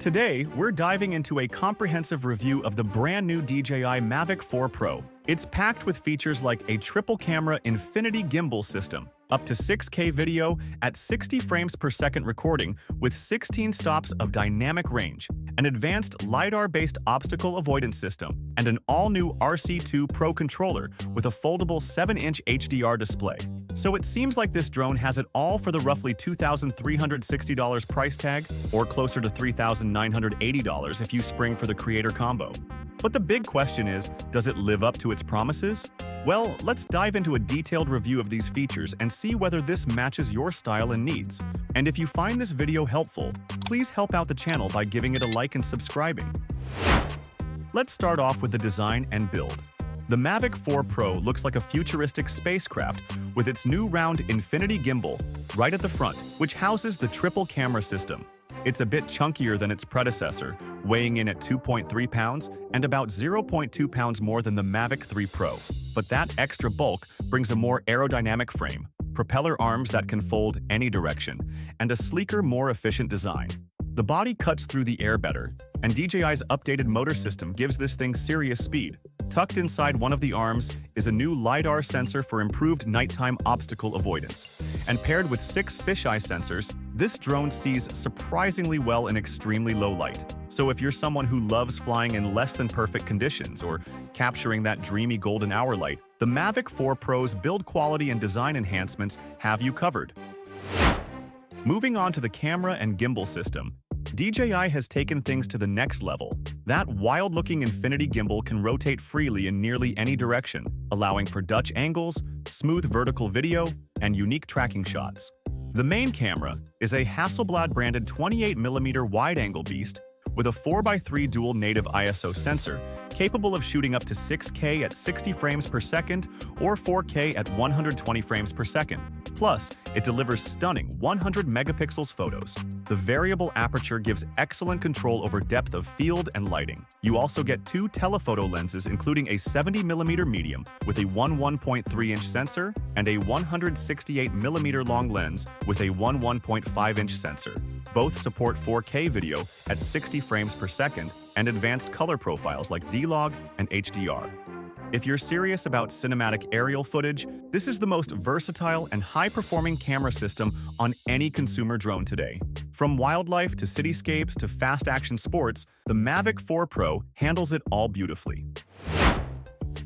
Today, we're diving into a comprehensive review of the brand new DJI Mavic 4 Pro. It's packed with features like a triple-camera infinity gimbal system, up to 6K video at 60 frames per second recording with 16 stops of dynamic range, an advanced LiDAR-based obstacle avoidance system, and an all-new RC2 Pro controller with a foldable 7-inch HDR display. So it seems like this drone has it all for the roughly $2,360 price tag, or closer to $3,980 if you spring for the creator combo. But the big question is, does it live up to its promises? Well, let's dive into a detailed review of these features and see whether this matches your style and needs. And if you find this video helpful, please help out the channel by giving it a like and subscribing. Let's start off with the design and build. The Mavic 4 Pro looks like a futuristic spacecraft with its new round infinity gimbal right at the front, which houses the triple camera system. It's a bit chunkier than its predecessor, weighing in at 2.3 pounds and about 0.2 pounds more than the Mavic 3 Pro. But that extra bulk brings a more aerodynamic frame, propeller arms that can fold any direction, and a sleeker, more efficient design. The body cuts through the air better, and DJI's updated motor system gives this thing serious speed. Tucked inside one of the arms is a new LiDAR sensor for improved nighttime obstacle avoidance. And paired with 6 fisheye sensors, this drone sees surprisingly well in extremely low light. So if you're someone who loves flying in less than perfect conditions or capturing that dreamy golden hour light, the Mavic 4 Pro's build quality and design enhancements have you covered. Moving on to the camera and gimbal system, DJI has taken things to the next level. That wild-looking infinity gimbal can rotate freely in nearly any direction, allowing for Dutch angles, smooth vertical video, and unique tracking shots. The main camera is a Hasselblad-branded 28mm wide-angle beast with a 4x3 dual native ISO sensor capable of shooting up to 6K at 60 frames per second or 4K at 120 frames per second. Plus, it delivers stunning 100 megapixels photos. The variable aperture gives excellent control over depth of field and lighting. You also get 2 telephoto lenses, including a 70mm medium with a 1.3-inch sensor and a 168mm long lens with a 1.5-inch sensor. Both support 4K video at 60 frames per second and advanced color profiles like D-Log and HDR. If you're serious about cinematic aerial footage, this is the most versatile and high-performing camera system on any consumer drone today. From wildlife to cityscapes to fast-action sports, the Mavic 4 Pro handles it all beautifully.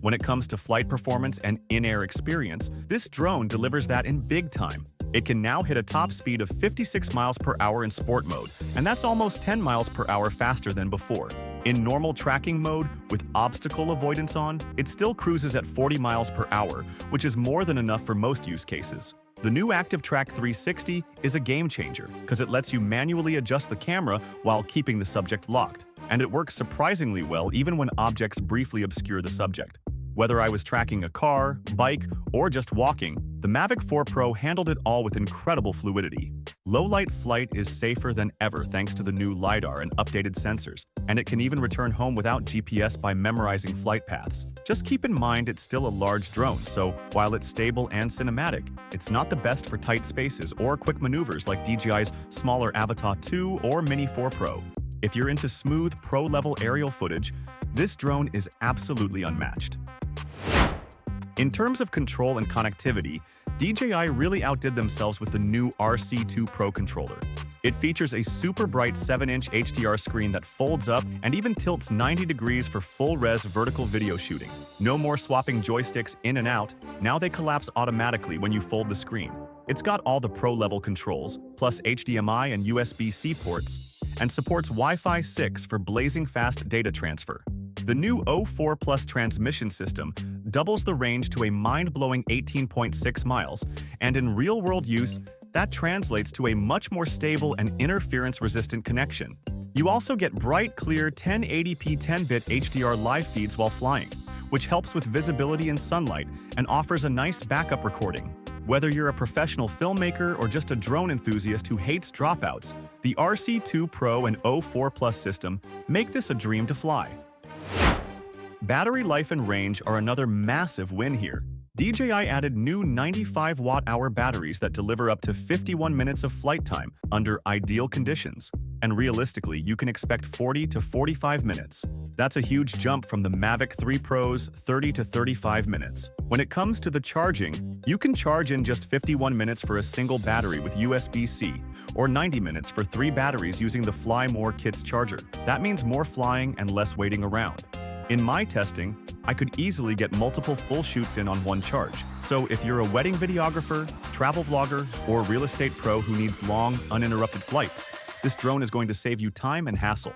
When it comes to flight performance and in-air experience, this drone delivers that in big time. It can now hit a top speed of 56 miles per hour in sport mode, and that's almost 10 miles per hour faster than before. In normal tracking mode, with obstacle avoidance on, it still cruises at 40 miles per hour, which is more than enough for most use cases. The new Active Track 360 is a game changer because it lets you manually adjust the camera while keeping the subject locked, and it works surprisingly well even when objects briefly obscure the subject. Whether I was tracking a car, bike, or just walking, the Mavic 4 Pro handled it all with incredible fluidity. Low-light flight is safer than ever thanks to the new LiDAR and updated sensors, and it can even return home without GPS by memorizing flight paths. Just keep in mind it's still a large drone, so while it's stable and cinematic, it's not the best for tight spaces or quick maneuvers like DJI's smaller Avatar 2 or Mini 4 Pro. If you're into smooth, pro-level aerial footage, this drone is absolutely unmatched. In terms of control and connectivity, DJI really outdid themselves with the new RC2 Pro controller. It features a super bright 7-inch HDR screen that folds up and even tilts 90 degrees for full-res vertical video shooting. No more swapping joysticks in and out, now they collapse automatically when you fold the screen. It's got all the pro-level controls, plus HDMI and USB-C ports, and supports Wi-Fi 6 for blazing fast data transfer. The new O4 Plus transmission system doubles the range to a mind-blowing 18.6 miles, and in real-world use, that translates to a much more stable and interference-resistant connection. You also get bright, clear 1080p 10-bit HDR live feeds while flying, which helps with visibility in sunlight and offers a nice backup recording. Whether you're a professional filmmaker or just a drone enthusiast who hates dropouts, the RC2 Pro and O4 Plus system make this a dream to fly. Battery life and range are another massive win here. DJI added new 95 watt-hour batteries that deliver up to 51 minutes of flight time under ideal conditions. And realistically, you can expect 40 to 45 minutes. That's a huge jump from the Mavic 3 Pro's 30 to 35 minutes. When it comes to the charging, you can charge in just 51 minutes for a single battery with USB-C, or 90 minutes for 3 batteries using the Fly More Kit's charger. That means more flying and less waiting around. In my testing, I could easily get multiple full shoots in on one charge. So if you're a wedding videographer, travel vlogger, or real estate pro who needs long, uninterrupted flights, this drone is going to save you time and hassle.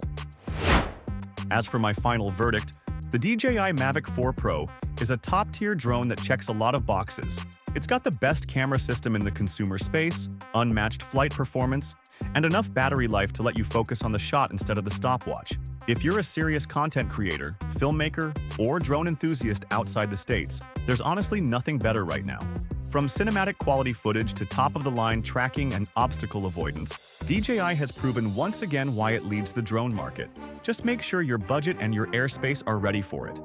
As for my final verdict, the DJI Mavic 4 Pro is a top-tier drone that checks a lot of boxes. It's got the best camera system in the consumer space, unmatched flight performance, and enough battery life to let you focus on the shot instead of the stopwatch. If you're a serious content creator, filmmaker, or drone enthusiast outside the States, there's honestly nothing better right now. From cinematic quality footage to top-of-the-line tracking and obstacle avoidance, DJI has proven once again why it leads the drone market. Just make sure your budget and your airspace are ready for it.